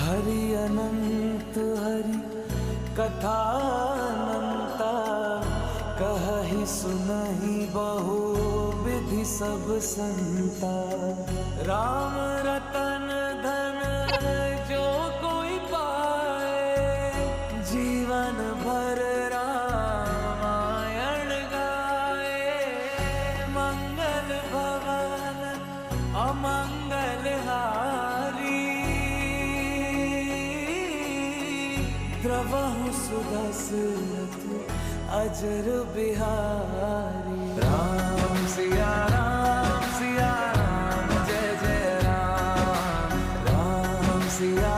हरि अनंत हरि कथा अनंता, कहहि सुनहि बहु विधि सब संता। राम रतन धन जो कोई पाए, जीवन भर रामायण गाए। मंगल भवन अमंगल हारी, द्रवहु सुदशरथ अजर बिहारी। राम सिया राम, जय जय राम। राम सिया